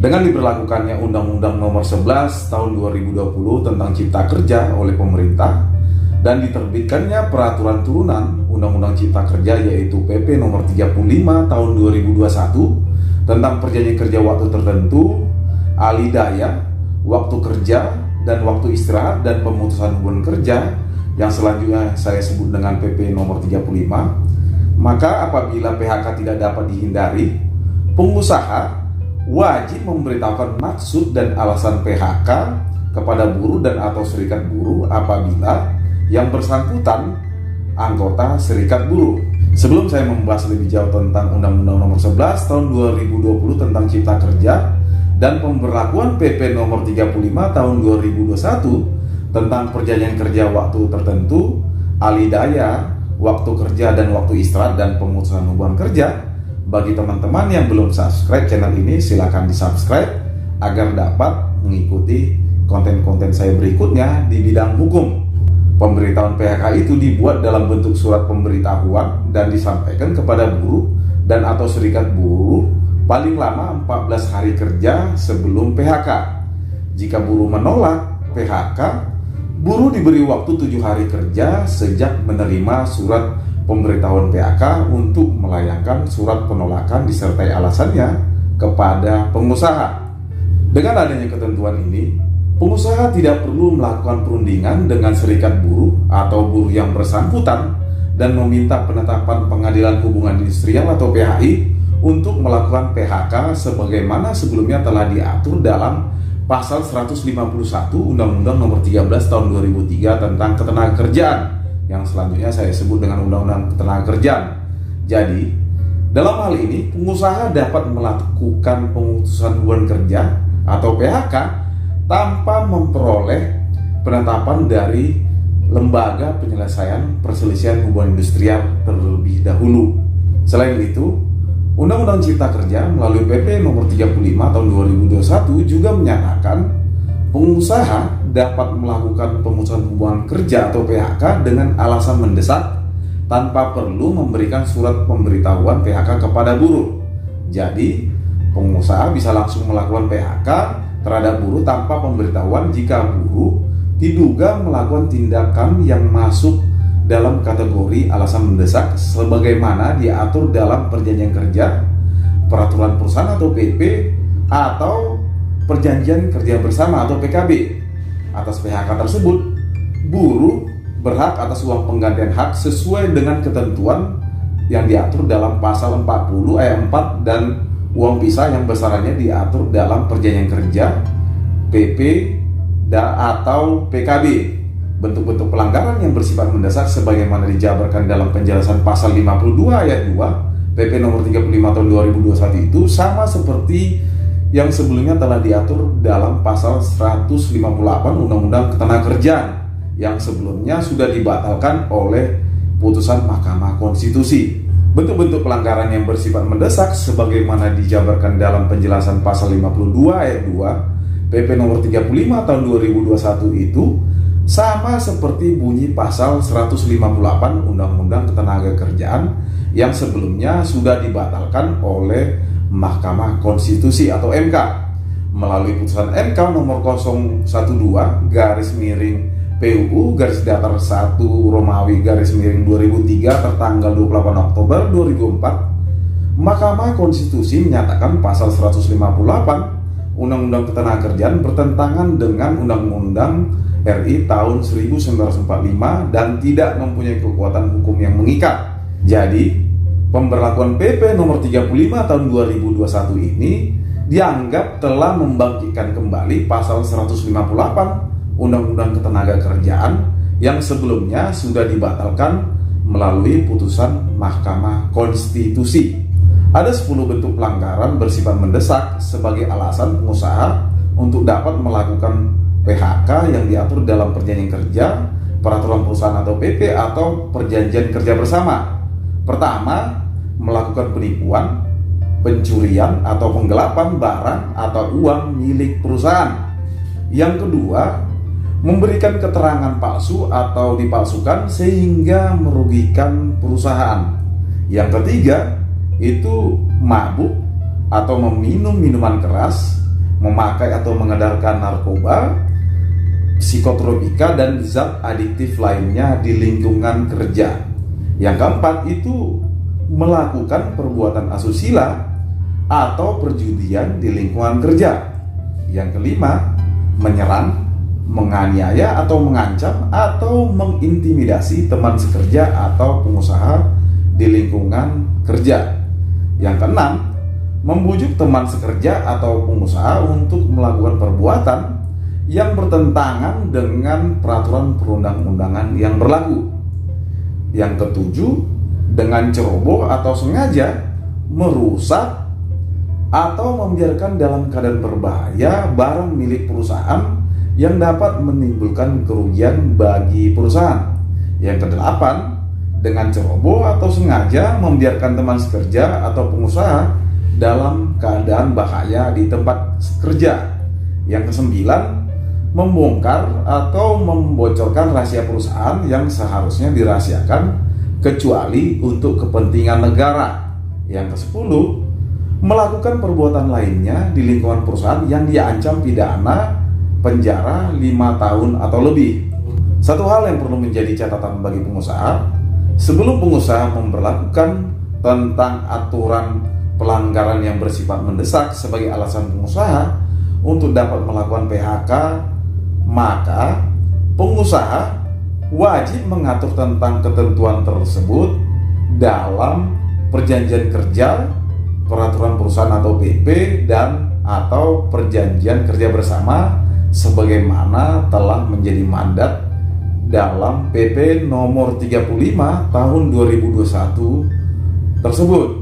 Dengan diberlakukannya Undang-Undang Nomor 11 Tahun 2020 tentang Cipta Kerja oleh pemerintah dan diterbitkannya peraturan turunan Undang-Undang Cipta Kerja yaitu PP Nomor 35 Tahun 2021 tentang perjanjian kerja waktu tertentu, alih daya, waktu kerja, dan waktu istirahat dan pemutusan hubungan kerja yang selanjutnya saya sebut dengan PP Nomor 35, maka apabila PHK tidak dapat dihindari, pengusaha wajib memberitahukan maksud dan alasan PHK kepada buruh dan atau serikat buruh apabila yang bersangkutan anggota serikat buruh. Sebelum saya membahas lebih jauh tentang Undang-Undang Nomor 11 Tahun 2020 tentang Cipta Kerja dan pemberlakuan PP Nomor 35 Tahun 2021 tentang perjanjian kerja waktu tertentu, alih daya, waktu kerja dan waktu istirahat dan pemutusan hubungan kerja, bagi teman-teman yang belum subscribe channel ini, silakan di subscribe agar dapat mengikuti konten-konten saya berikutnya di bidang hukum. Pemberitahuan PHK itu dibuat dalam bentuk surat pemberitahuan dan disampaikan kepada buruh dan atau serikat buruh paling lama 14 hari kerja sebelum PHK. Jika buruh menolak PHK, buruh diberi waktu 7 hari kerja sejak menerima surat pemberitahuan PHK untuk melayangkan surat penolakan disertai alasannya kepada pengusaha. Dengan adanya ketentuan ini, pengusaha tidak perlu melakukan perundingan dengan serikat buruh atau buruh yang bersangkutan dan meminta penetapan Pengadilan Hubungan Industrial atau PHI untuk melakukan PHK sebagaimana sebelumnya telah diatur dalam Pasal 151 Undang-Undang Nomor 13 Tahun 2003 tentang Ketenagakerjaan yang selanjutnya saya sebut dengan Undang-Undang Ketenagakerjaan. Jadi, dalam hal ini pengusaha dapat melakukan pemutusan hubungan kerja atau PHK tanpa memperoleh penetapan dari Lembaga Penyelesaian Perselisihan Hubungan Industrial terlebih dahulu. Selain itu, Undang-Undang Cipta Kerja melalui PP Nomor 35 Tahun 2021 juga menyatakan pengusaha dapat melakukan pemutusan hubungan kerja atau PHK dengan alasan mendesak tanpa perlu memberikan surat pemberitahuan PHK kepada buruh. Jadi, pengusaha bisa langsung melakukan PHK terhadap buruh tanpa pemberitahuan jika buruh diduga melakukan tindakan yang masuk dalam kategori alasan mendesak sebagaimana diatur dalam perjanjian kerja, peraturan perusahaan atau PP, atau perjanjian kerja bersama atau PKB. Atas PHK tersebut, buruh berhak atas uang penggantian hak sesuai dengan ketentuan yang diatur dalam pasal 40 ayat 4 dan uang pisah yang besarannya diatur dalam perjanjian kerja, PP, atau PKB. Bentuk-bentuk pelanggaran yang bersifat mendesak sebagaimana dijabarkan dalam penjelasan pasal 52 ayat 2 PP Nomor 35 Tahun 2021 itu sama seperti yang sebelumnya telah diatur dalam pasal 158 Undang-Undang Ketenagakerjaan yang sebelumnya sudah dibatalkan oleh putusan Mahkamah Konstitusi. Bentuk-bentuk pelanggaran yang bersifat mendesak sebagaimana dijabarkan dalam penjelasan pasal 52 ayat 2 PP Nomor 35 Tahun 2021 itu sama seperti bunyi pasal 158 Undang-Undang Ketenagakerjaan yang sebelumnya sudah dibatalkan oleh Mahkamah Konstitusi atau MK melalui putusan MK nomor 012 garis miring PUU garis datar 1 Romawi garis miring 2003 tertanggal 28 Oktober 2004. Mahkamah Konstitusi menyatakan pasal 158 Undang-Undang Ketenagakerjaan bertentangan dengan Undang-Undang RI tahun 1945 dan tidak mempunyai kekuatan hukum yang mengikat. Jadi, pemberlakuan PP Nomor 35 Tahun 2021 ini dianggap telah membangkitkan kembali pasal 158 Undang-Undang Ketenagakerjaan yang sebelumnya sudah dibatalkan melalui putusan Mahkamah Konstitusi. Ada 10 bentuk pelanggaran bersifat mendesak sebagai alasan pengusaha untuk dapat melakukan PHK yang diatur dalam perjanjian kerja, peraturan perusahaan atau PP atau perjanjian kerja bersama. Pertama, melakukan penipuan, pencurian atau penggelapan barang atau uang milik perusahaan. Yang kedua, memberikan keterangan palsu atau dipalsukan sehingga merugikan perusahaan. Yang ketiga, itu mabuk atau meminum minuman keras memakai atau mengedarkan narkoba, psikotropika, dan zat adiktif lainnya di lingkungan kerja. Yang keempat itu melakukan perbuatan asusila atau perjudian di lingkungan kerja. Yang kelima, menyerang, menganiaya atau mengancam atau mengintimidasi teman sekerja atau pengusaha di lingkungan kerja. Yang keenam, membujuk teman sekerja atau pengusaha untuk melakukan perbuatan yang bertentangan dengan peraturan perundang-undangan yang berlaku. Yang ketujuh, dengan ceroboh atau sengaja merusak atau membiarkan dalam keadaan berbahaya barang milik perusahaan yang dapat menimbulkan kerugian bagi perusahaan. Yang kedelapan, dengan ceroboh atau sengaja membiarkan teman sekerja atau pengusaha dalam keadaan bahaya di tempat kerja. Yang kesembilan, membongkar atau membocorkan rahasia perusahaan yang seharusnya dirahasiakan kecuali untuk kepentingan negara. Yang kesepuluh, melakukan perbuatan lainnya di lingkungan perusahaan yang diancam pidana penjara 5 tahun atau lebih. Satu hal yang perlu menjadi catatan bagi pengusaha, sebelum pengusaha memberlakukan tentang aturan pelanggaran yang bersifat mendesak sebagai alasan pengusaha untuk dapat melakukan PHK, maka pengusaha wajib mengatur tentang ketentuan tersebut dalam perjanjian kerja, peraturan perusahaan atau PP, dan atau perjanjian kerja bersama sebagaimana telah menjadi mandat dalam PP nomor 35 tahun 2021 tersebut.